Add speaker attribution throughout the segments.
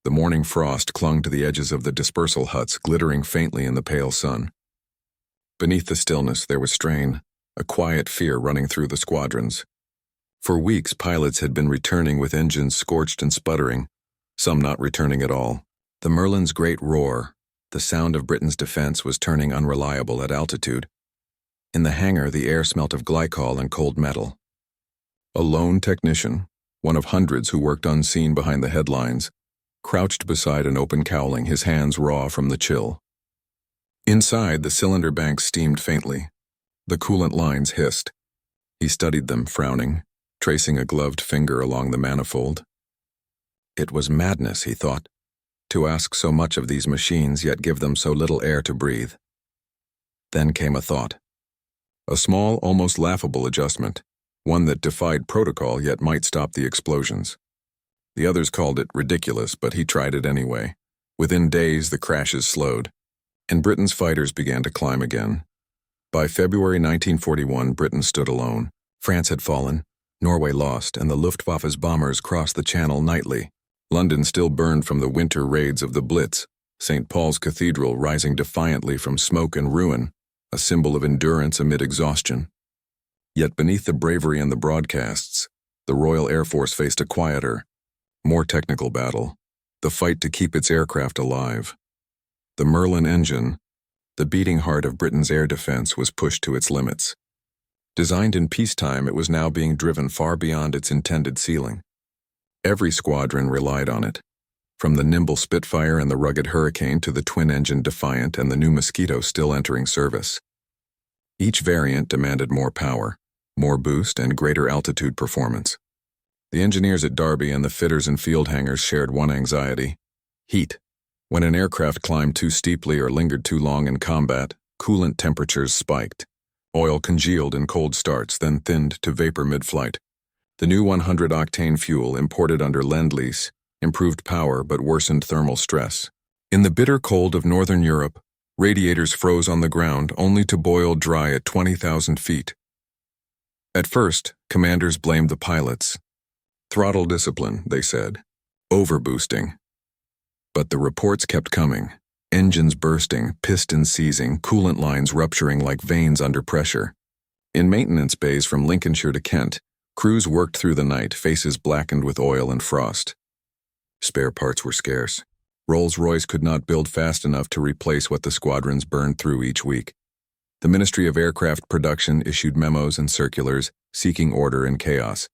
Speaker 1: The morning frost clung to the edges of the dispersal huts, glittering faintly in the pale sun. Beneath the stillness there was strain, a quiet fear running through the squadrons. For weeks, pilots had been returning with engines scorched and sputtering, some not returning at all. The Merlin's great roar, the sound of Britain's defense, was turning unreliable at altitude. In the hangar, the air smelt of glycol and cold metal. A lone technician, one of hundreds who worked unseen behind the headlines, crouched beside an open cowling, his hands raw from the chill. Inside, the cylinder banks steamed faintly. The coolant lines hissed. He studied them, frowning, tracing a gloved finger along the manifold. It was madness, he thought, to ask so much of these machines yet give them so little air to breathe. Then came a thought. A small, almost laughable adjustment, one that defied protocol yet might stop the explosions. The others called it ridiculous, but he tried it anyway. Within days, the crashes slowed, and Britain's fighters began to climb again. By February 1941, Britain stood alone. France had fallen, Norway lost, and the Luftwaffe's bombers crossed the Channel nightly. London still burned from the winter raids of the Blitz, St. Paul's Cathedral rising defiantly from smoke and ruin, a symbol of endurance amid exhaustion. Yet beneath the bravery and the broadcasts, the Royal Air Force faced a quieter, more technical battle, the fight to keep its aircraft alive. The Merlin engine, the beating heart of Britain's air defense, was pushed to its limits. Designed in peacetime, it was now being driven far beyond its intended ceiling. Every squadron relied on it, from the nimble Spitfire and the rugged Hurricane to the twin-engine Defiant and the new Mosquito still entering service. Each variant demanded more power, more boost, and greater altitude performance. The engineers at Derby and the fitters and field hangars shared one anxiety: heat. When an aircraft climbed too steeply or lingered too long in combat, coolant temperatures spiked. Oil congealed in cold starts, then thinned to vapor mid-flight. The new 100-octane fuel, imported under Lend-Lease, improved power but worsened thermal stress. In the bitter cold of northern Europe, radiators froze on the ground only to boil dry at 20,000 feet. At first, commanders blamed the pilots. Throttle discipline, they said. Overboosting. But the reports kept coming. Engines bursting, pistons seizing, coolant lines rupturing like veins under pressure. In maintenance bays from Lincolnshire to Kent, crews worked through the night, faces blackened with oil and frost. Spare parts were scarce. Rolls-Royce could not build fast enough to replace what the squadrons burned through each week. The Ministry of Aircraft Production issued memos and circulars seeking order in chaos.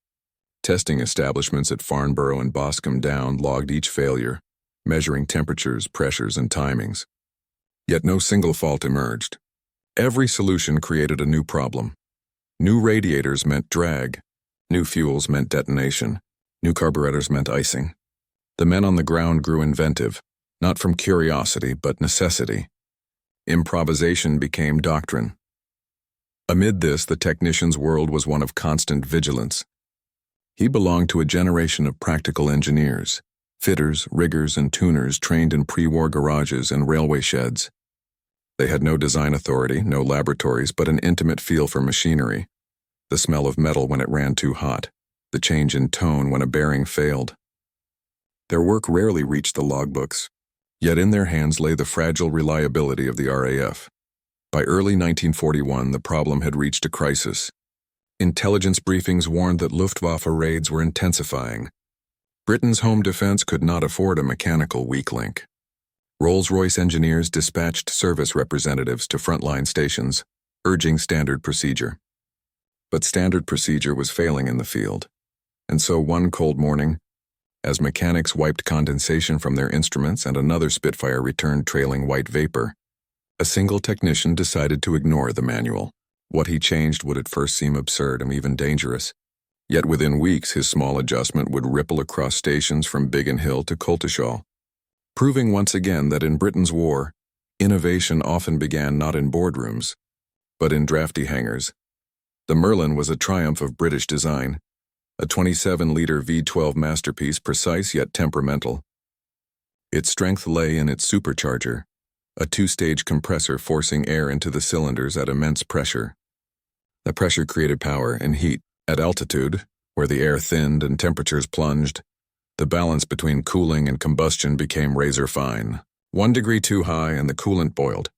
Speaker 1: Testing establishments at Farnborough and Boscombe Down logged each failure, measuring temperatures, pressures, and timings. Yet no single fault emerged. Every solution created a new problem. New radiators meant drag. New fuels meant detonation. New carburetors meant icing. The men on the ground grew inventive, not from curiosity but necessity. Improvisation became doctrine. Amid this, the technician's world was one of constant vigilance. He belonged to a generation of practical engineers, fitters, riggers, and tuners trained in pre-war garages and railway sheds. They had no design authority, no laboratories, but an intimate feel for machinery. The smell of metal when it ran too hot, the change in tone when a bearing failed. Their work rarely reached the logbooks, yet in their hands lay the fragile reliability of the RAF. By early 1941, the problem had reached a crisis. Intelligence briefings warned that Luftwaffe raids were intensifying. Britain's home defense could not afford a mechanical weak link. Rolls-Royce engineers dispatched service representatives to frontline stations, urging standard procedure. But standard procedure was failing in the field. And so one cold morning, as mechanics wiped condensation from their instruments and another Spitfire returned trailing white vapor, a single technician decided to ignore the manual. What he changed would at first seem absurd and even dangerous. Yet within weeks, his small adjustment would ripple across stations from Biggin Hill to Coltishall, proving once again that in Britain's war, innovation often began not in boardrooms, but in drafty hangars. The Merlin was a triumph of British design, a 27-liter V-12 masterpiece, precise yet temperamental. Its strength lay in its supercharger, a two-stage compressor forcing air into the cylinders at immense pressure. The pressure created power and heat. At altitude, where the air thinned and temperatures plunged, The balance between cooling and combustion became razor fine. 1 degree too high and the coolant boiled.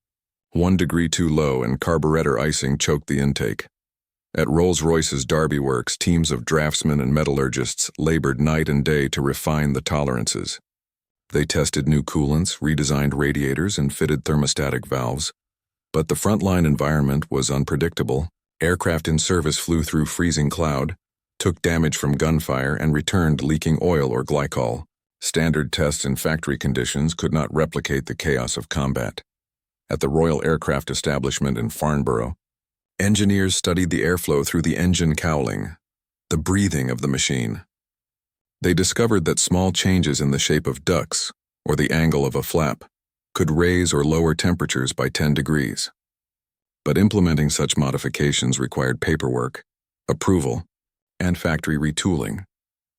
Speaker 1: 1 degree too low and carburetor icing choked the intake. At Rolls-Royce's Derby Works, teams of draftsmen and metallurgists labored night and day to refine the tolerances. They tested new coolants, redesigned radiators, and fitted thermostatic valves. But the frontline environment was unpredictable. Aircraft in service flew through freezing cloud, took damage from gunfire, and returned leaking oil or glycol. Standard tests in factory conditions could not replicate the chaos of combat. At the Royal Aircraft Establishment in Farnborough, engineers studied the airflow through the engine cowling, the breathing of the machine. They discovered that small changes in the shape of ducts, or the angle of a flap, could raise or lower temperatures by 10 degrees. But implementing such modifications required paperwork, approval, and factory retooling,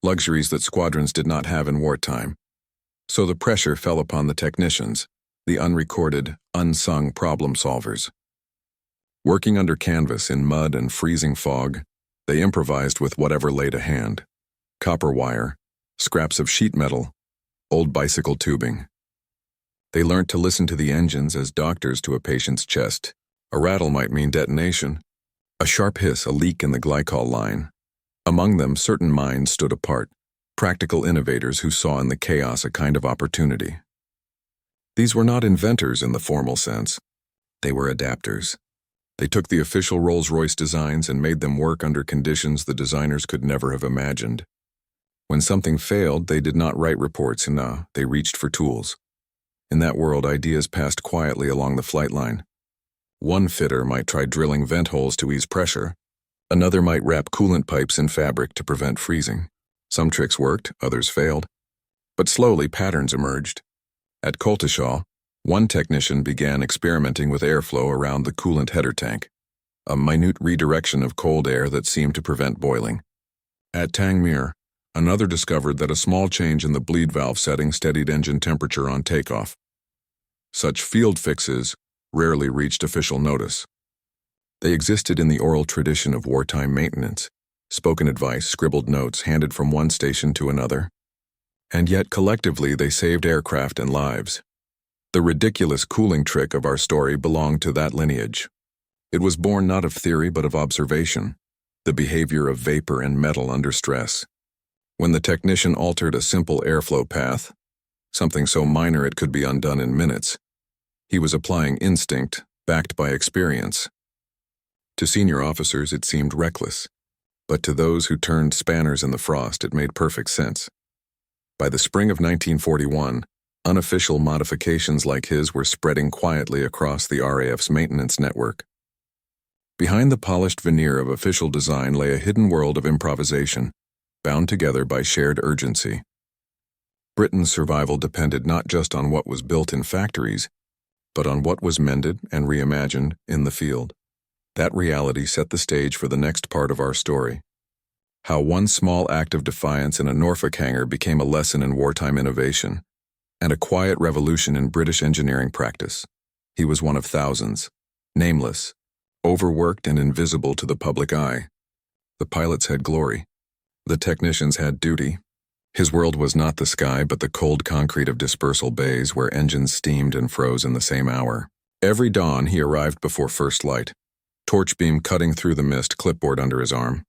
Speaker 1: luxuries that squadrons did not have in wartime. So the pressure fell upon the technicians, the unrecorded, unsung problem solvers. Working under canvas in mud and freezing fog, they improvised with whatever lay to hand: copper wire, scraps of sheet metal, old bicycle tubing. They learnt to listen to the engines as doctors to a patient's chest. A rattle might mean detonation, a sharp hiss, a leak in the glycol line. Among them, certain minds stood apart, practical innovators who saw in the chaos a kind of opportunity. These were not inventors in the formal sense. They were adapters. They took the official Rolls-Royce designs and made them work under conditions the designers could never have imagined. When something failed, they did not write reports, no, they reached for tools. In that world, ideas passed quietly along the flight line. One fitter might try drilling vent holes to ease pressure. Another might wrap coolant pipes in fabric to prevent freezing. Some tricks worked, others failed. But slowly patterns emerged. At Coltishall, one technician began experimenting with airflow around the coolant header tank, a minute redirection of cold air that seemed to prevent boiling. At Tangmere, another discovered that a small change in the bleed valve setting steadied engine temperature on takeoff. Such field fixes rarely reached official notice. They existed in the oral tradition of wartime maintenance, spoken advice, scribbled notes handed from one station to another. And yet collectively they saved aircraft and lives. The ridiculous cooling trick of our story belonged to that lineage. It was born not of theory but of observation, the behavior of vapor and metal under stress. When the technician altered a simple airflow path, something so minor it could be undone in minutes, he was applying instinct, backed by experience. To senior officers it seemed reckless, but to those who turned spanners in the frost it made perfect sense. By the spring of 1941, unofficial modifications like his were spreading quietly across the RAF's maintenance network. Behind the polished veneer of official design lay a hidden world of improvisation, bound together by shared urgency. Britain's survival depended not just on what was built in factories, but on what was mended and reimagined in the field. That reality set the stage for the next part of our story. How one small act of defiance in a Norfolk hangar became a lesson in wartime innovation, and a quiet revolution in British engineering practice. He was one of thousands, nameless, overworked and invisible to the public eye. The pilots had glory. The technicians had duty. His world was not the sky but the cold concrete of dispersal bays where engines steamed and froze in the same hour. Every dawn he arrived before first light, torch beam cutting through the mist, clipboard under his arm.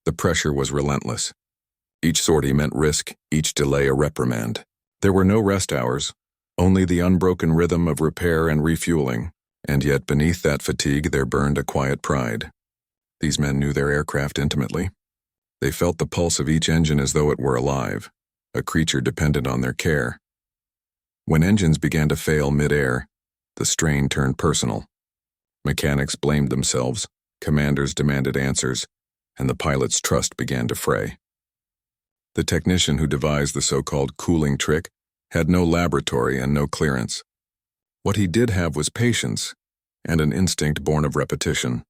Speaker 1: The pressure was relentless. Each sortie meant risk, each delay a reprimand. There were no rest hours, only the unbroken rhythm of repair and refueling, and yet beneath that fatigue there burned a quiet pride. These men knew their aircraft intimately. They felt the pulse of each engine as though it were alive, a creature dependent on their care. When engines began to fail mid-air, the strain turned personal. Mechanics blamed themselves, commanders demanded answers, and the pilot's trust began to fray. The technician who devised the so-called cooling trick had no laboratory and no clearance. What he did have was patience and an instinct born of repetition.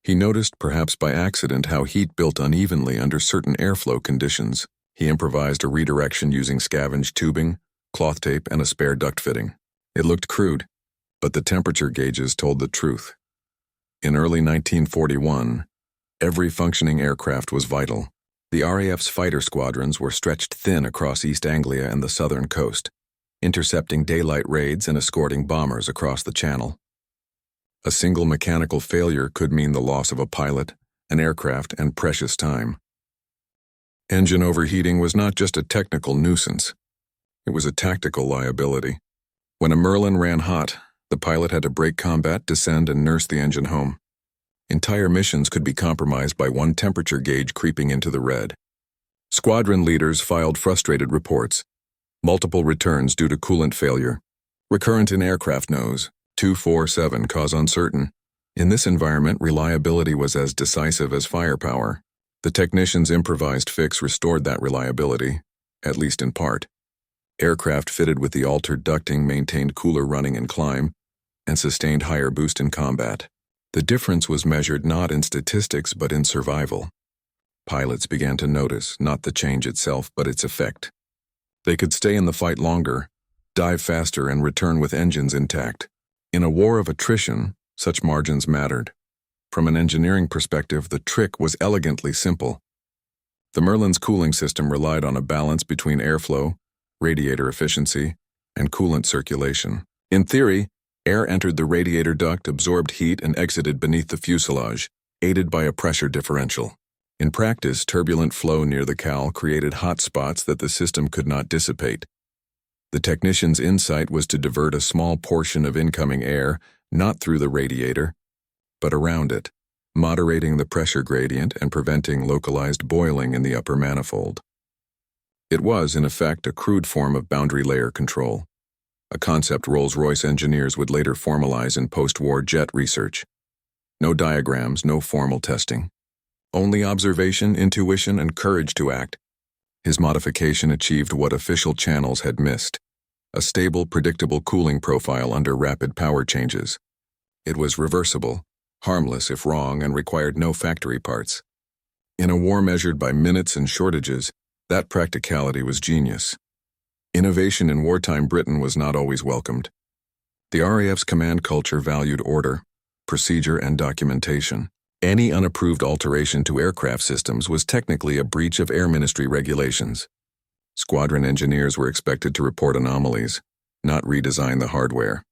Speaker 1: He noticed, perhaps by accident, how heat built unevenly under certain airflow conditions. He improvised a redirection using scavenged tubing, cloth tape, and a spare duct fitting. It looked crude, but the temperature gauges told the truth. In early 1941, every functioning aircraft was vital. The RAF's fighter squadrons were stretched thin across East Anglia and the southern coast, intercepting daylight raids and escorting bombers across the channel. A single mechanical failure could mean the loss of a pilot, an aircraft, and precious time. Engine overheating was not just a technical nuisance. It was a tactical liability. When a Merlin ran hot, the pilot had to break combat, descend, and nurse the engine home. Entire missions could be compromised by one temperature gauge creeping into the red. Squadron leaders filed frustrated reports. Multiple returns due to coolant failure. Recurrent in aircraft nose. 247 cause uncertain. In this environment, reliability was as decisive as firepower. The technicians' improvised fix restored that reliability, at least in part. Aircraft fitted with the altered ducting maintained cooler running in climb and sustained higher boost in combat. The difference was measured not in statistics but in survival. Pilots began to notice not the change itself but its effect. They could stay in the fight longer, dive faster, and return with engines intact. In a war of attrition, such margins mattered. From an engineering perspective, the trick was elegantly simple. The Merlin's cooling system relied on a balance between airflow, radiator efficiency, and coolant circulation. In theory, air entered the radiator duct, absorbed heat, and exited beneath the fuselage, aided by a pressure differential. In practice, turbulent flow near the cowl created hot spots that the system could not dissipate. The technician's insight was to divert a small portion of incoming air, not through the radiator, but around it, moderating the pressure gradient and preventing localized boiling in the upper manifold. It was, in effect, a crude form of boundary layer control, a concept Rolls-Royce engineers would later formalize in post-war jet research. No diagrams, no formal testing. Only observation, intuition, and courage to act. His modification achieved what official channels had missed: a stable, predictable cooling profile under rapid power changes. It was reversible, harmless if wrong, and required no factory parts. In a war measured by minutes and shortages, that practicality was genius. Innovation in wartime Britain was not always welcomed. The RAF's command culture valued order, procedure, and documentation. Any unapproved alteration to aircraft systems was technically a breach of Air Ministry regulations. Squadron engineers were expected to report anomalies, not redesign the hardware.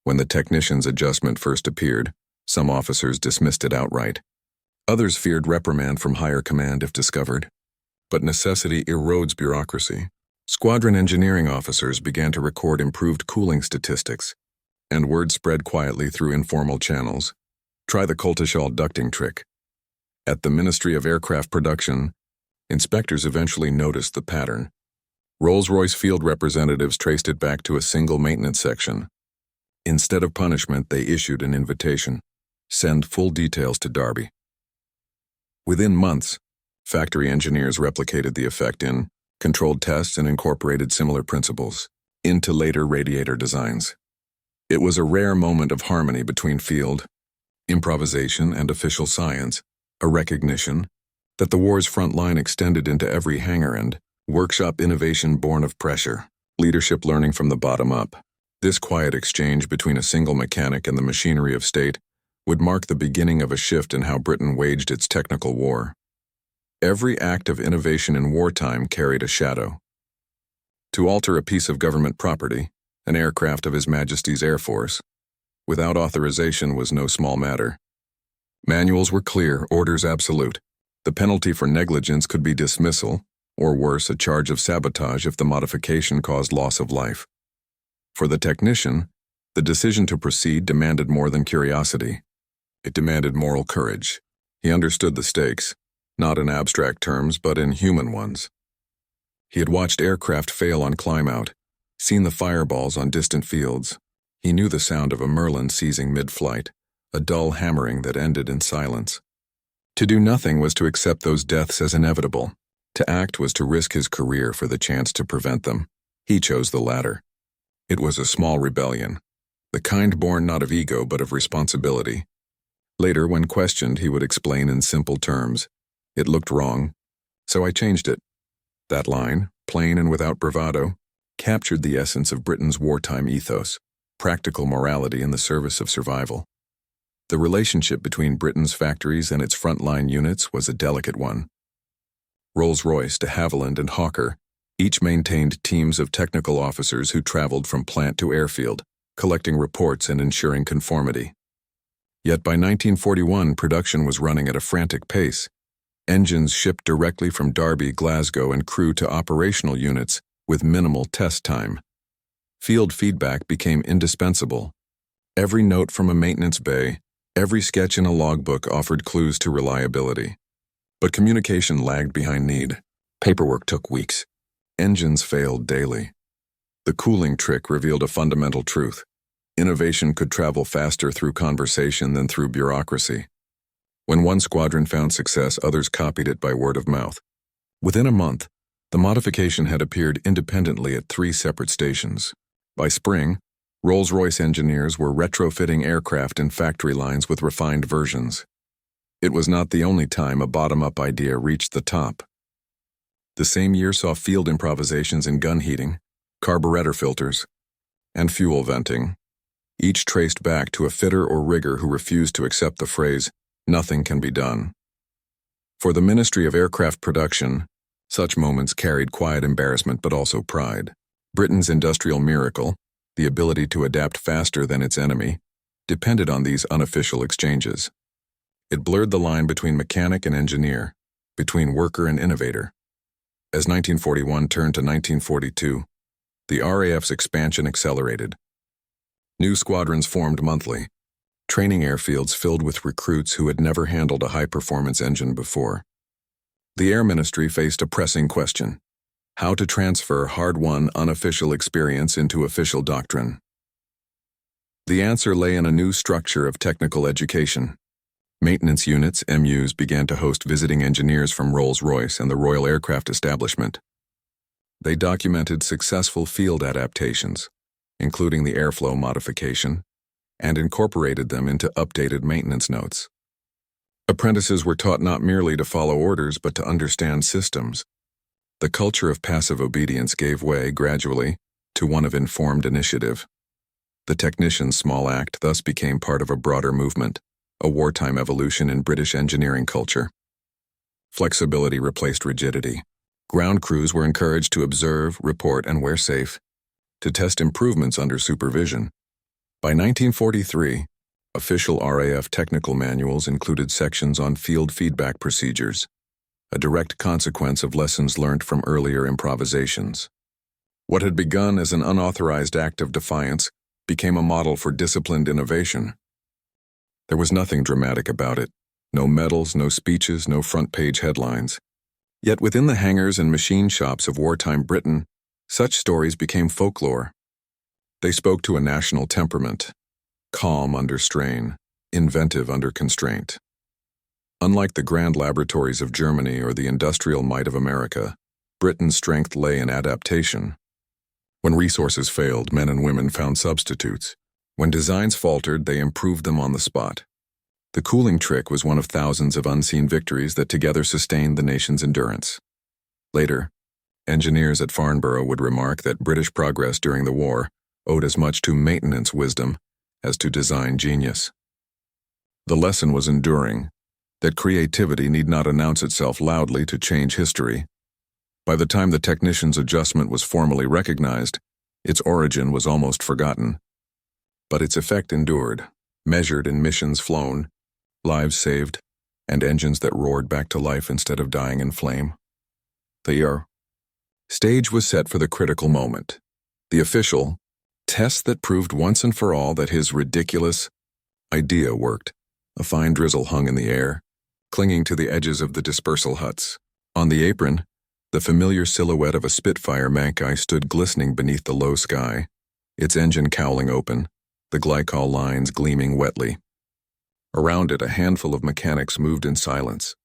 Speaker 1: When the technician's adjustment first appeared, some officers dismissed it outright. Others feared reprimand from higher command if discovered. But necessity erodes bureaucracy. Squadron engineering officers began to record improved cooling statistics, and word spread quietly through informal channels. Try the Coltishall ducting trick. At the Ministry of Aircraft Production, inspectors eventually noticed the pattern. Rolls-Royce field representatives traced it back to a single maintenance section. Instead of punishment, they issued an invitation. Send full details to Derby. Within months, factory engineers replicated the effect in controlled tests and incorporated similar principles into later radiator designs. It was a rare moment of harmony between field, improvisation, and official science, a recognition that the war's front line extended into every hangar and workshop innovation born of pressure, leadership learning from the bottom up. This quiet exchange between a single mechanic and the machinery of state would mark the beginning of a shift in how Britain waged its technical war. Every act of innovation in wartime carried a shadow. To alter a piece of government property, an aircraft of His Majesty's Air Force, without authorization was no small matter. Manuals were clear, orders absolute. The penalty for negligence could be dismissal, or worse, a charge of sabotage if the modification caused loss of life. For the technician, the decision to proceed demanded more than curiosity. It demanded moral courage. He understood the stakes, not in abstract terms, but in human ones. He had watched aircraft fail on climb-out, seen the fireballs on distant fields. He knew the sound of a Merlin seizing mid-flight, a dull hammering that ended in silence. To do nothing was to accept those deaths as inevitable. To act was to risk his career for the chance to prevent them. He chose the latter. It was a small rebellion, the kind born not of ego but of responsibility. Later, when questioned, he would explain in simple terms, "It looked wrong, so I changed it." That line, plain and without bravado, captured the essence of Britain's wartime ethos, practical morality in the service of survival. The relationship between Britain's factories and its frontline units was a delicate one. Rolls-Royce, de Havilland, and Hawker each maintained teams of technical officers who traveled from plant to airfield, collecting reports and ensuring conformity. Yet by 1941, production was running at a frantic pace. Engines shipped directly from Derby, Glasgow, and crew to operational units with minimal test time. Field feedback became indispensable. Every note from a maintenance bay, every sketch in a logbook offered clues to reliability. But communication lagged behind need. Paperwork took weeks. Engines failed daily. The cooling trick revealed a fundamental truth. Innovation could travel faster through conversation than through bureaucracy. When one squadron found success, others copied it by word of mouth. Within a month, the modification had appeared independently at 3 separate stations. By spring, Rolls-Royce engineers were retrofitting aircraft in factory lines with refined versions. It was not the only time a bottom-up idea reached the top. The same year saw field improvisations in gun heating, carburetor filters, and fuel venting, each traced back to a fitter or rigger who refused to accept the phrase, "Nothing can be done." For the Ministry of Aircraft Production, such moments carried quiet embarrassment but also pride. Britain's industrial miracle, the ability to adapt faster than its enemy, depended on these unofficial exchanges. It blurred the line between mechanic and engineer, between worker and innovator. As 1941 turned to 1942, the RAF's expansion accelerated. New squadrons formed monthly, training airfields filled with recruits who had never handled a high-performance engine before. The Air Ministry faced a pressing question: how to transfer hard-won, unofficial experience into official doctrine. The answer lay in a new structure of technical education. Maintenance units, MUs, began to host visiting engineers from Rolls-Royce and the Royal Aircraft Establishment. They documented successful field adaptations, including the airflow modification, and incorporated them into updated maintenance notes. Apprentices were taught not merely to follow orders but to understand systems. The culture of passive obedience gave way, gradually, to one of informed initiative. The technician's small act thus became part of a broader movement, a wartime evolution in British engineering culture. Flexibility replaced rigidity. Ground crews were encouraged to observe, report, and where safe, to test improvements under supervision. By 1943, official RAF technical manuals included sections on field feedback procedures, a direct consequence of lessons learned from earlier improvisations. What had begun as an unauthorized act of defiance became a model for disciplined innovation. There was nothing dramatic about it. No medals, no speeches, no front-page headlines. Yet within the hangars and machine shops of wartime Britain, such stories became folklore. They spoke to a national temperament, calm under strain, inventive under constraint. Unlike the grand laboratories of Germany or the industrial might of America, Britain's strength lay in adaptation. When resources failed, men and women found substitutes. When designs faltered, they improved them on the spot. The cooling trick was one of thousands of unseen victories that together sustained the nation's endurance. Later, engineers at Farnborough would remark that British progress during the war owed as much to maintenance wisdom as to design genius. The lesson was enduring, that creativity need not announce itself loudly to change history. By the time the technician's adjustment was formally recognized, its origin was almost forgotten. But its effect endured, measured in missions flown, lives saved, and engines that roared back to life instead of dying in flame. The stage was set for the critical moment. The official test that proved once and for all that his ridiculous idea worked. A fine drizzle hung in the air, clinging to the edges of the dispersal huts. On the apron, the familiar silhouette of a Spitfire Mankai stood glistening beneath the low sky, its engine cowling open, the glycol lines gleaming wetly. Around it, a handful of mechanics moved in silence.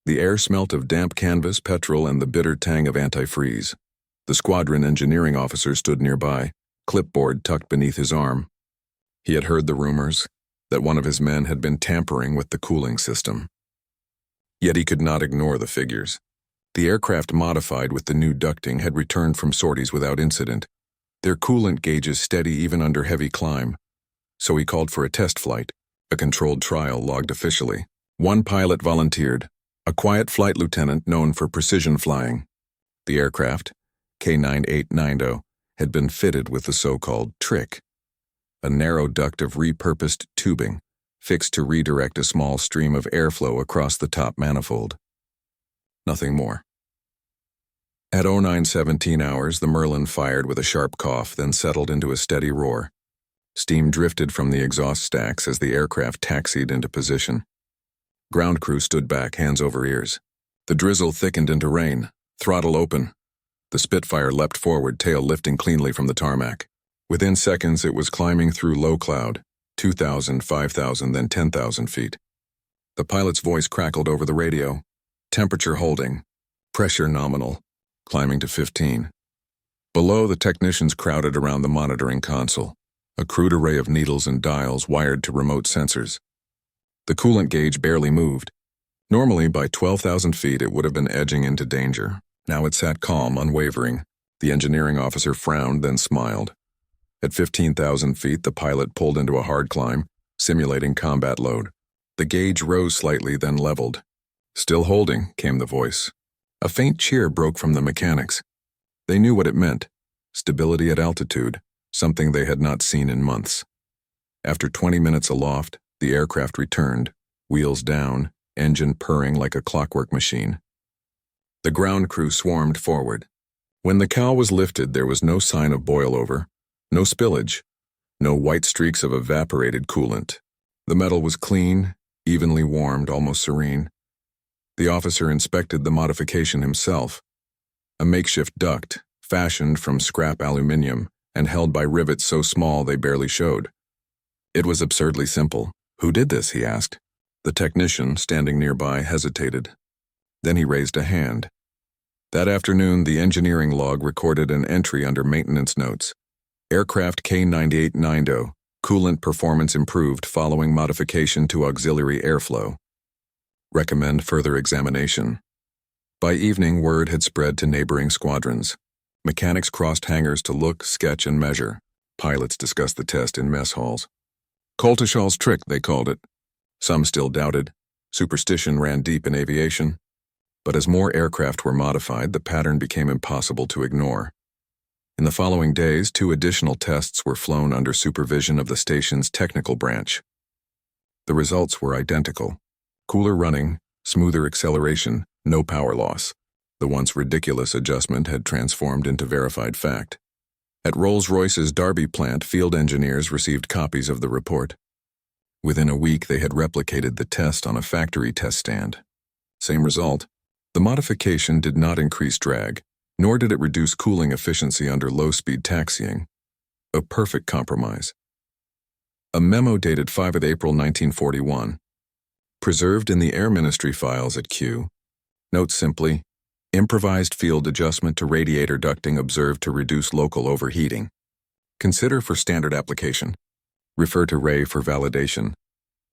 Speaker 1: The air smelt of damp canvas, petrol, and the bitter tang of antifreeze. The squadron engineering officer stood nearby, clipboard tucked beneath his arm. He had heard the rumors that one of his men had been tampering with the cooling system. Yet he could not ignore the figures. The aircraft modified with the new ducting had returned from sorties without incident, their coolant gauges steady even under heavy climb. So he called for a test flight, a controlled trial logged officially. One pilot volunteered, a quiet flight lieutenant known for precision flying. The aircraft, K9890, had been fitted with the so-called trick, a narrow duct of repurposed tubing fixed to redirect a small stream of airflow across the top manifold. Nothing more. At 0917 hours, the Merlin fired with a sharp cough, then settled into a steady roar. Steam drifted from the exhaust stacks as the aircraft taxied into position. Ground crew stood back, hands over ears. The drizzle thickened into rain, throttle open. The Spitfire leapt forward, tail lifting cleanly from the tarmac. Within seconds, it was climbing through low cloud, 2,000, 5,000, then 10,000 feet. The pilot's voice crackled over the radio. Temperature holding. Pressure nominal. Climbing to 15. Below, the technicians crowded around the monitoring console, a crude array of needles and dials wired to remote sensors. The coolant gauge barely moved. Normally, by 12,000 feet, it would have been edging into danger. Now it sat calm, unwavering. The engineering officer frowned, then smiled. At 15,000 feet, the pilot pulled into a hard climb, simulating combat load. The gauge rose slightly, then leveled. "Still holding," came the voice. A faint cheer broke from the mechanics. They knew what it meant. Stability at altitude, something they had not seen in months. After 20 minutes aloft, the aircraft returned, wheels down, engine purring like a clockwork machine. The ground crew swarmed forward. When the cowl was lifted, there was no sign of boilover, no spillage, no white streaks of evaporated coolant. The metal was clean, evenly warmed, almost serene. The officer inspected the modification himself. A makeshift duct, fashioned from scrap aluminium and held by rivets so small they barely showed. It was absurdly simple. "Who did this?" he asked. The technician, standing nearby, hesitated. Then he raised a hand. That afternoon, the engineering log recorded an entry under maintenance notes. Aircraft K9890, coolant performance improved following modification to auxiliary airflow. Recommend further examination. By evening, word had spread to neighboring squadrons. Mechanics crossed hangars to look, sketch, and measure. Pilots discussed the test in mess halls. Coltishall's trick, they called it. Some still doubted. Superstition ran deep in aviation. But as more aircraft were modified, the pattern became impossible to ignore. In the following days, 2 additional tests were flown under supervision of the station's technical branch. The results were identical. Cooler running, smoother acceleration, no power loss. The once ridiculous adjustment had transformed into verified fact. At Rolls-Royce's Derby plant, field engineers received copies of the report. Within a week, they had replicated the test on a factory test stand. Same result. The modification did not increase drag, nor did it reduce cooling efficiency under low-speed taxiing. A perfect compromise. A memo dated 5 April 1941. Preserved in the Air Ministry files at Kew. Note simply, improvised field adjustment to radiator ducting observed to reduce local overheating. Consider for standard application. Refer to Ray for validation.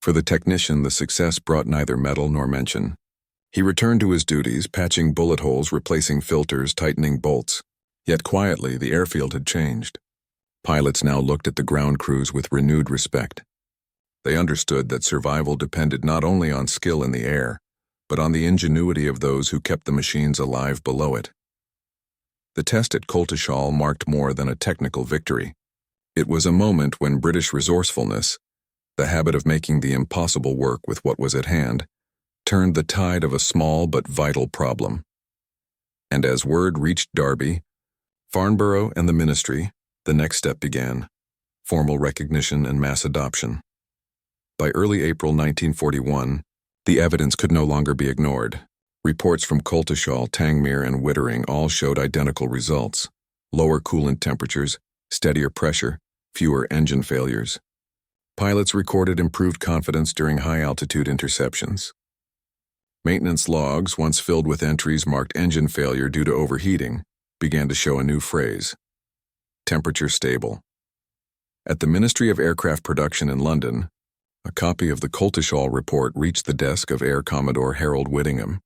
Speaker 1: For the technician, the success brought neither medal nor mention. He returned to his duties, patching bullet holes, replacing filters, tightening bolts. Yet quietly, the airfield had changed. Pilots now looked at the ground crews with renewed respect. They understood that survival depended not only on skill in the air, but on the ingenuity of those who kept the machines alive below it. The test at Coltishall marked more than a technical victory. It was a moment when British resourcefulness, the habit of making the impossible work with what was at hand, turned the tide of a small but vital problem. And as word reached Derby, Farnborough, and the ministry, the next step began: formal recognition and mass adoption. By early April 1941, the evidence could no longer be ignored. Reports from Coltishall, Tangmere, and Wittering all showed identical results: lower coolant temperatures, steadier pressure, fewer engine failures. Pilots recorded improved confidence during high-altitude interceptions. Maintenance logs, once filled with entries marked engine failure due to overheating, began to show a new phrase: temperature stable. At the Ministry of Aircraft Production in London, a copy of the Coltishall report reached the desk of Air Commodore Harold Whittingham,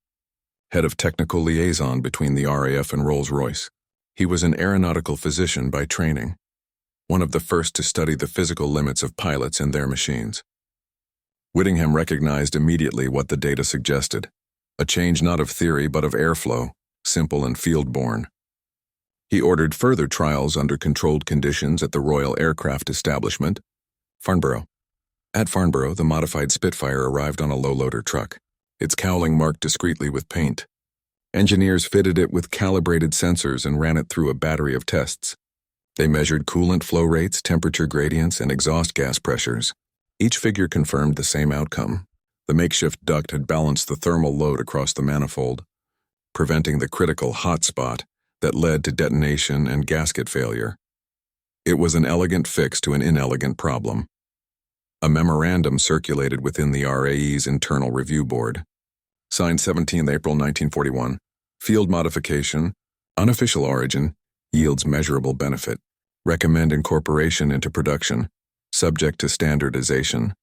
Speaker 1: head of technical liaison between the RAF and Rolls-Royce. He was an aeronautical physician by training, one of the first to study the physical limits of pilots and their machines. Whittingham recognized immediately what the data suggested: a change not of theory but of airflow, simple and field-borne. He ordered further trials under controlled conditions at the Royal Aircraft Establishment, Farnborough. At Farnborough, the modified Spitfire arrived on a low-loader truck, its cowling marked discreetly with paint. Engineers fitted it with calibrated sensors and ran it through a battery of tests. They measured coolant flow rates, temperature gradients, and exhaust gas pressures. Each figure confirmed the same outcome. The makeshift duct had balanced the thermal load across the manifold, preventing the critical hot spot that led to detonation and gasket failure. It was an elegant fix to an inelegant problem. A memorandum circulated within the RAE's internal review board. Signed 17 April 1941, field modification, unofficial origin, yields measurable benefit. Recommend incorporation into production, subject to standardization.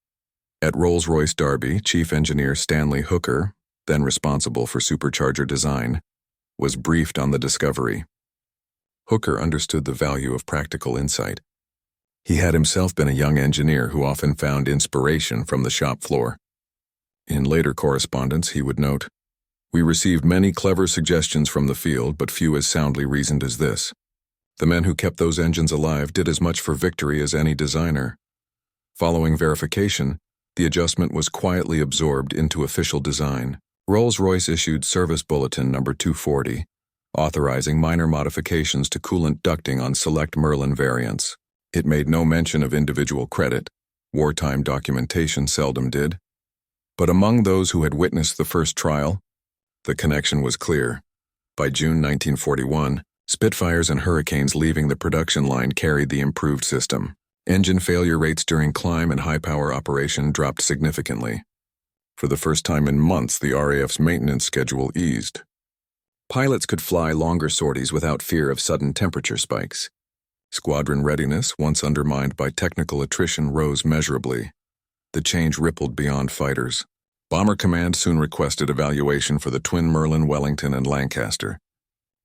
Speaker 1: At Rolls-Royce Derby, Chief Engineer Stanley Hooker, then responsible for supercharger design, was briefed on the discovery. Hooker understood the value of practical insight. He had himself been a young engineer who often found inspiration from the shop floor. In later correspondence, he would note, "We received many clever suggestions from the field, but few as soundly reasoned as this. The men who kept those engines alive did as much for victory as any designer." Following verification, the adjustment was quietly absorbed into official design. Rolls-Royce issued Service Bulletin No. 240, authorizing minor modifications to coolant ducting on select Merlin variants. It made no mention of individual credit. Wartime documentation seldom did. But among those who had witnessed the first trial, the connection was clear. By June 1941, Spitfires and Hurricanes leaving the production line carried the improved system. Engine failure rates during climb and high-power operation dropped significantly. For the first time in months, the RAF's maintenance schedule eased. Pilots could fly longer sorties without fear of sudden temperature spikes. Squadron readiness, once undermined by technical attrition, rose measurably. The change rippled beyond fighters. Bomber Command soon requested evaluation for the twin Merlin, Wellington, and Lancaster.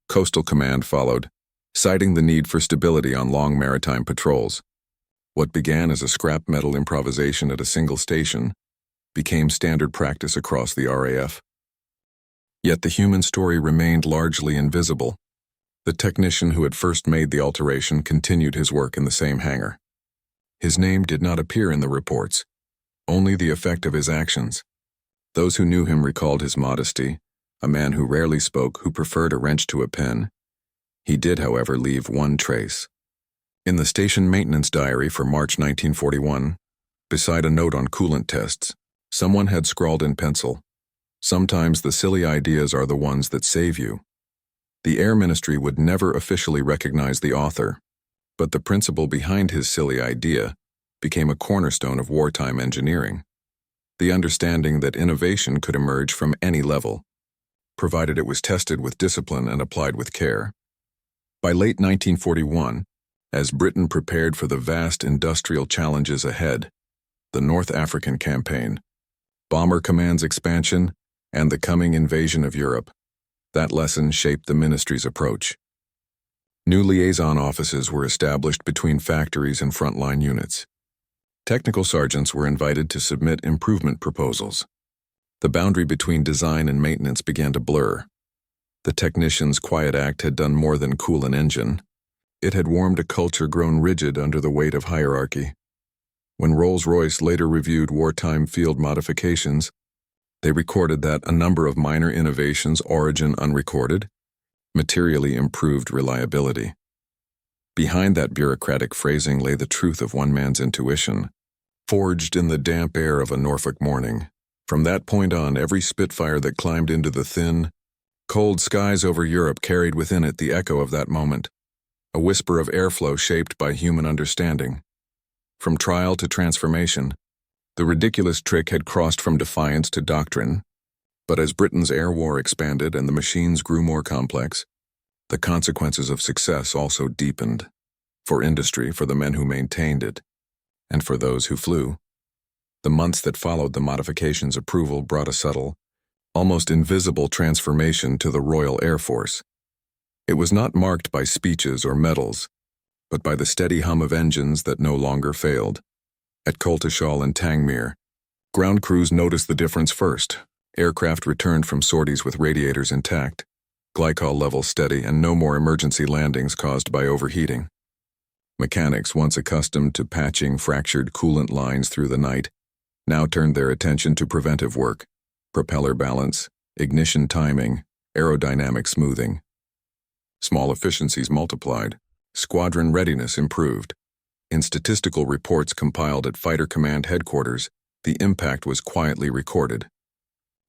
Speaker 1: Coastal Command followed, citing the need for stability on long maritime patrols. What began as a scrap metal improvisation at a single station became standard practice across the RAF. Yet the human story remained largely invisible. The technician who had first made the alteration continued his work in the same hangar. His name did not appear in the reports, only the effect of his actions. Those who knew him recalled his modesty, a man who rarely spoke, who preferred a wrench to a pen. He did, however, leave one trace. In the station maintenance diary for March 1941, beside a note on coolant tests, someone had scrawled in pencil, "Sometimes the silly ideas are the ones that save you." The Air Ministry would never officially recognize the author, but the principle behind his silly idea became a cornerstone of wartime engineering. The understanding that innovation could emerge from any level, provided it was tested with discipline and applied with care. By late 1941, as Britain prepared for the vast industrial challenges ahead, the North African Campaign, Bomber Command's expansion, and the coming invasion of Europe, that lesson shaped the ministry's approach. New liaison offices were established between factories and frontline units. Technical sergeants were invited to submit improvement proposals. The boundary between design and maintenance began to blur. The technician's quiet act had done more than cool an engine. It had warmed a culture grown rigid under the weight of hierarchy. When Rolls-Royce later reviewed wartime field modifications, they recorded that a number of minor innovations, origin unrecorded, materially improved reliability. Behind that bureaucratic phrasing lay the truth of one man's intuition, forged in the damp air of a Norfolk morning. From that point on, every Spitfire that climbed into the thin, cold skies over Europe carried within it the echo of that moment, a whisper of airflow shaped by human understanding. From trial to transformation, the ridiculous trick had crossed from defiance to doctrine, but as Britain's air war expanded and the machines grew more complex, the consequences of success also deepened, for industry, for the men who maintained it, and for those who flew. The months that followed the modification's approval brought a subtle, almost invisible transformation to the Royal Air Force. It was not marked by speeches or medals, but by the steady hum of engines that no longer failed. At Coltishall and Tangmere, ground crews noticed the difference first. Aircraft returned from sorties with radiators intact, glycol levels steady, and no more emergency landings caused by overheating. Mechanics, once accustomed to patching fractured coolant lines through the night, now turned their attention to preventive work, propeller balance, ignition timing, aerodynamic smoothing. Small efficiencies multiplied, squadron readiness improved. In statistical reports compiled at Fighter Command Headquarters, the impact was quietly recorded.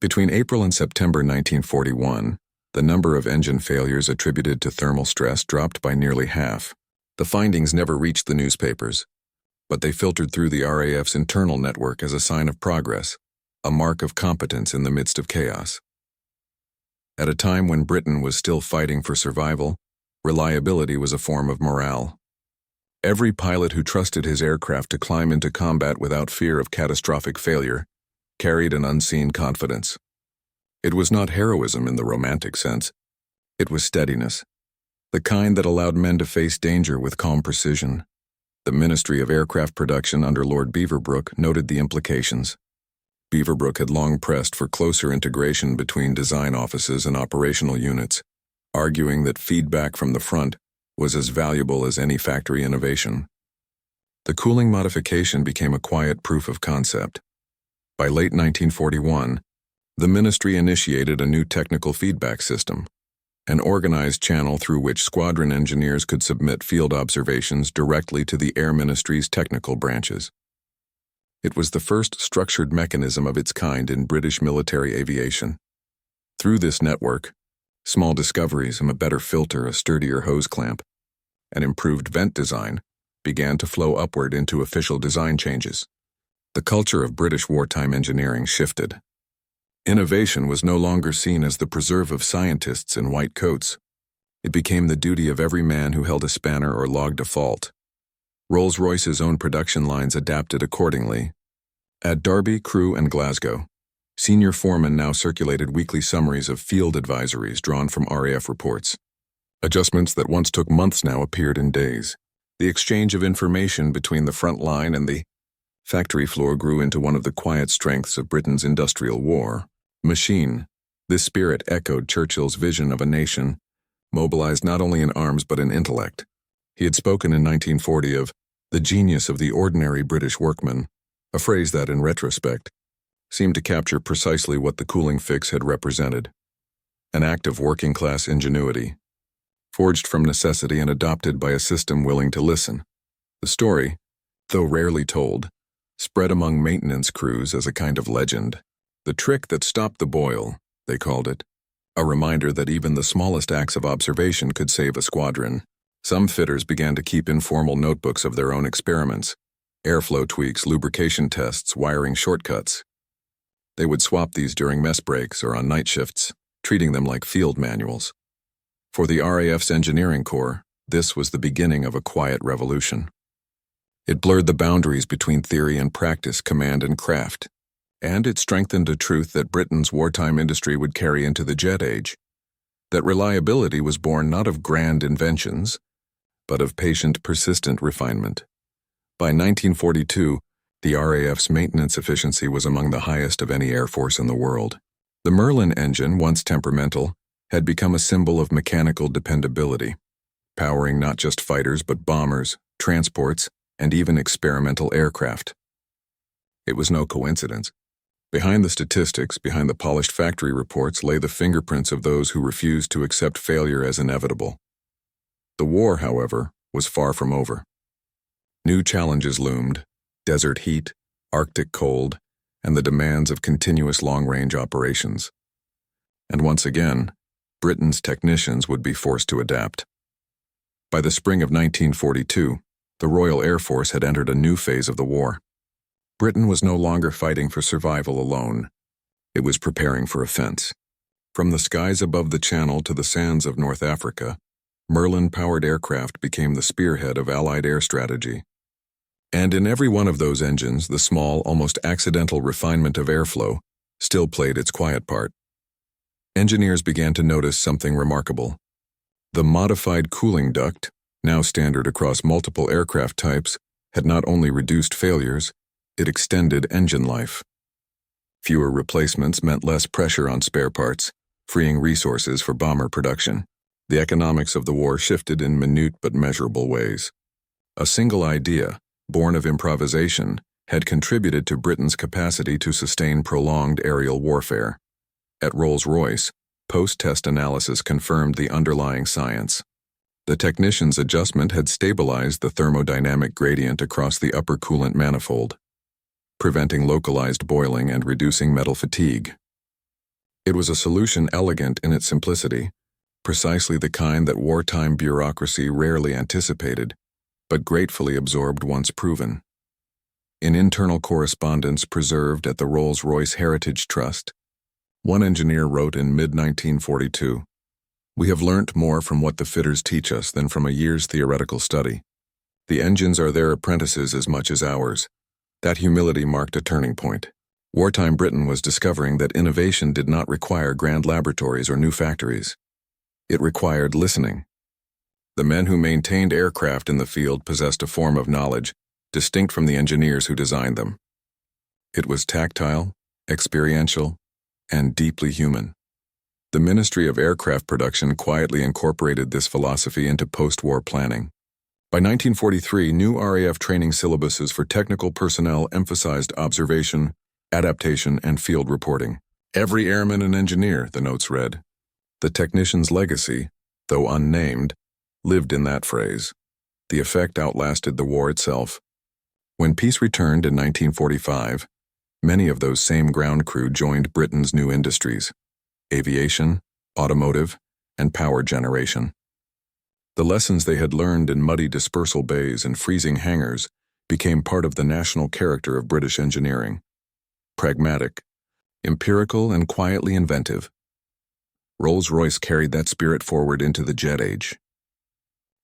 Speaker 1: Between April and September 1941, the number of engine failures attributed to thermal stress dropped by nearly half. The findings never reached the newspapers, but they filtered through the RAF's internal network as a sign of progress, a mark of competence in the midst of chaos. At a time when Britain was still fighting for survival, reliability was a form of morale. Every pilot who trusted his aircraft to climb into combat without fear of catastrophic failure carried an unseen confidence. It was not heroism in the romantic sense. It was steadiness, the kind that allowed men to face danger with calm precision. The Ministry of Aircraft Production under Lord Beaverbrook noted the implications. Beaverbrook had long pressed for closer integration between design offices and operational units, arguing that feedback from the front was as valuable as any factory innovation. The cooling modification became a quiet proof of concept. By late 1941, the ministry initiated a new technical feedback system, an organized channel through which squadron engineers could submit field observations directly to the Air Ministry's technical branches. It was the first structured mechanism of its kind in British military aviation. Through this network, small discoveries, a better filter, a sturdier hose clamp, and improved vent design began to flow upward into official design changes. The culture of British wartime engineering shifted. Innovation was no longer seen as the preserve of scientists in white coats. It became the duty of every man who held a spanner or logged a fault. Rolls-Royce's own production lines adapted accordingly. At Derby, Crewe, and Glasgow, senior foremen now circulated weekly summaries of field advisories drawn from RAF reports. Adjustments that once took months now appeared in days. The exchange of information between the front line and the factory floor grew into one of the quiet strengths of Britain's industrial war. Machine. This spirit echoed Churchill's vision of a nation, mobilized not only in arms but in intellect. He had spoken in 1940 of the genius of the ordinary British workman, a phrase that, in retrospect, seemed to capture precisely what the cooling fix had represented. An act of working-class ingenuity, forged from necessity and adopted by a system willing to listen. The story, though rarely told, spread among maintenance crews as a kind of legend. The trick that stopped the boil, they called it, a reminder that even the smallest acts of observation could save a squadron. Some fitters began to keep informal notebooks of their own experiments, airflow tweaks, lubrication tests, wiring shortcuts. They would swap these during mess breaks or on night shifts, treating them like field manuals. For the RAF's engineering corps, this was the beginning of a quiet revolution. It blurred the boundaries between theory and practice, command and craft, and it strengthened a truth that Britain's wartime industry would carry into the jet age, that reliability was born not of grand inventions, but of patient, persistent refinement. By 1942, the RAF's maintenance efficiency was among the highest of any air force in the world. The Merlin engine, once temperamental, had become a symbol of mechanical dependability, powering not just fighters but bombers, transports, and even experimental aircraft. It was no coincidence. Behind the statistics, behind the polished factory reports, lay the fingerprints of those who refused to accept failure as inevitable. The war, however, was far from over. New challenges loomed: desert heat, Arctic cold, and the demands of continuous long-range operations. And once again, Britain's technicians would be forced to adapt. By the spring of 1942, the Royal Air Force had entered a new phase of the war. Britain was no longer fighting for survival alone. It was preparing for offense. From the skies above the Channel to the sands of North Africa, Merlin-powered aircraft became the spearhead of Allied air strategy. And in every one of those engines, the small, almost accidental refinement of airflow still played its quiet part. Engineers began to notice something remarkable. The modified cooling duct, now standard across multiple aircraft types, had not only reduced failures, it extended engine life. Fewer replacements meant less pressure on spare parts, freeing resources for bomber production. The economics of the war shifted in minute but measurable ways. A single idea, born of improvisation, had contributed to Britain's capacity to sustain prolonged aerial warfare. At Rolls-Royce, post-test analysis confirmed the underlying science. The technician's adjustment had stabilized the thermodynamic gradient across the upper coolant manifold, preventing localized boiling and reducing metal fatigue. It was a solution elegant in its simplicity, precisely the kind that wartime bureaucracy rarely anticipated, but gratefully absorbed once proven. In internal correspondence preserved at the Rolls-Royce Heritage Trust, one engineer wrote in mid-1942, "We have learnt more from what the fitters teach us than from a year's theoretical study. The engines are their apprentices as much as ours." That humility marked a turning point. Wartime Britain was discovering that innovation did not require grand laboratories or new factories. It required listening. The men who maintained aircraft in the field possessed a form of knowledge distinct from the engineers who designed them. It was tactile, experiential, and deeply human. The Ministry of Aircraft Production quietly incorporated this philosophy into post-war planning. By 1943, new RAF training syllabuses for technical personnel emphasized observation, adaptation, and field reporting. Every airman and engineer, the notes read. The technician's legacy, though unnamed, lived in that phrase. The effect outlasted the war itself. When peace returned in 1945, many of those same ground crew joined Britain's new industries: aviation, automotive, and power generation. The lessons they had learned in muddy dispersal bays and freezing hangars became part of the national character of British engineering. Pragmatic, empirical, and quietly inventive. Rolls-Royce carried that spirit forward into the jet age.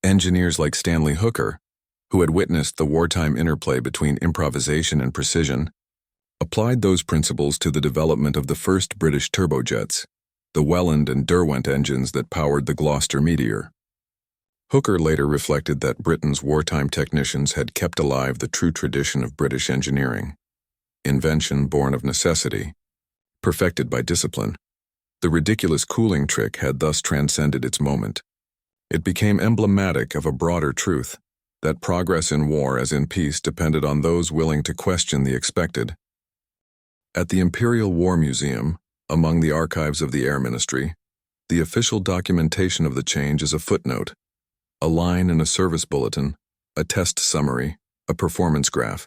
Speaker 1: Engineers like Stanley Hooker, who had witnessed the wartime interplay between improvisation and precision, applied those principles to the development of the first British turbojets, the Welland and Derwent engines that powered the Gloucester Meteor. Hooker later reflected that Britain's wartime technicians had kept alive the true tradition of British engineering. Invention born of necessity, perfected by discipline. The ridiculous cooling trick had thus transcended its moment. It became emblematic of a broader truth, that progress in war as in peace depended on those willing to question the expected. At the Imperial War Museum, among the archives of the Air Ministry, the official documentation of the change is a footnote, a line in a service bulletin, a test summary, a performance graph.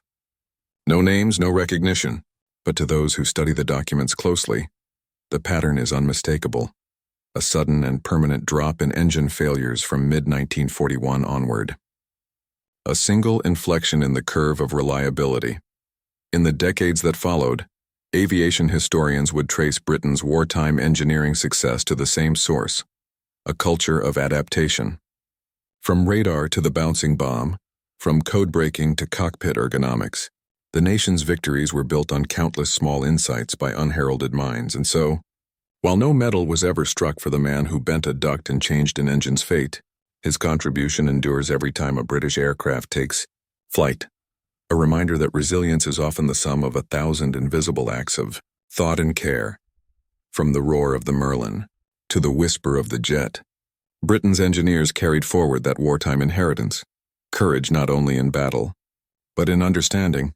Speaker 1: No names, no recognition, but to those who study the documents closely, the pattern is unmistakable. A sudden and permanent drop in engine failures from mid-1941 onward. A single inflection in the curve of reliability. In the decades that followed, aviation historians would trace Britain's wartime engineering success to the same source, a culture of adaptation. From radar to the bouncing bomb, from code-breaking to cockpit ergonomics, the nation's victories were built on countless small insights by unheralded minds, and so, while no medal was ever struck for the man who bent a duct and changed an engine's fate, his contribution endures every time a British aircraft takes flight, a reminder that resilience is often the sum of 1,000 invisible acts of thought and care. From the roar of the Merlin to the whisper of the jet, Britain's engineers carried forward that wartime inheritance, courage not only in battle, but in understanding.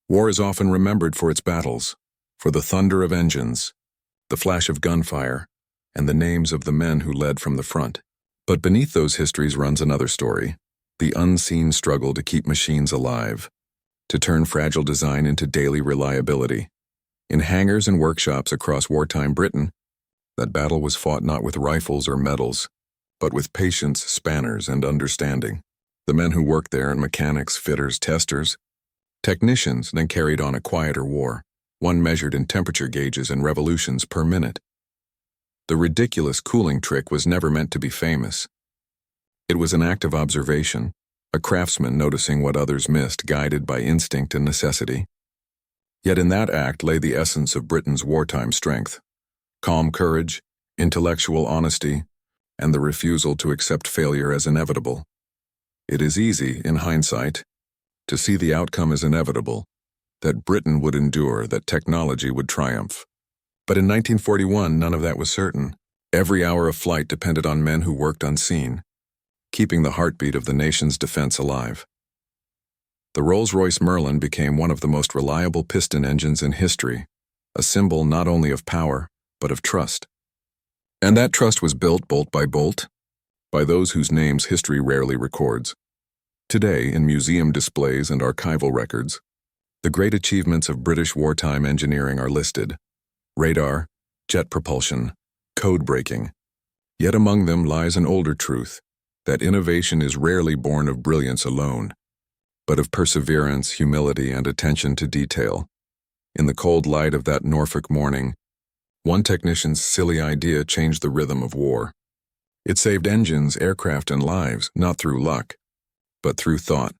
Speaker 1: War is often remembered for its battles, for the thunder of engines, the flash of gunfire, and the names of the men who led from the front. But beneath those histories runs another story, the unseen struggle to keep machines alive, to turn fragile design into daily reliability. In hangars and workshops across wartime Britain, that battle was fought not with rifles or medals, but with patience, spanners, and understanding. The men who worked there, and mechanics, fitters, testers, technicians, then carried on a quieter war, one measured in temperature gauges and revolutions per minute. The ridiculous cooling trick was never meant to be famous. It was an act of observation, a craftsman noticing what others missed, guided by instinct and necessity. Yet in that act lay the essence of Britain's wartime strength: calm courage, intellectual honesty, and the refusal to accept failure as inevitable. It is easy, in hindsight, to see the outcome as inevitable, that Britain would endure, that technology would triumph. But in 1941, none of that was certain. Every hour of flight depended on men who worked unseen, keeping the heartbeat of the nation's defense alive. The Rolls-Royce Merlin became one of the most reliable piston engines in history, a symbol not only of power, but of trust. And that trust was built bolt by those whose names history rarely records. Today, in museum displays and archival records, the great achievements of British wartime engineering are listed: radar, jet propulsion, code breaking. Yet among them lies an older truth, that innovation is rarely born of brilliance alone, but of perseverance, humility, and attention to detail. In the cold light of that Norfolk morning, one technician's silly idea changed the rhythm of war. It saved engines, aircraft, and lives, not through luck, but through thought.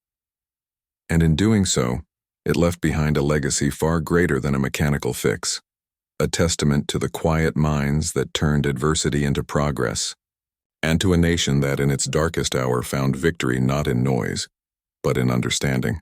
Speaker 1: And in doing so, it left behind a legacy far greater than a mechanical fix, a testament to the quiet minds that turned adversity into progress, and to a nation that in its darkest hour found victory not in noise, but in understanding.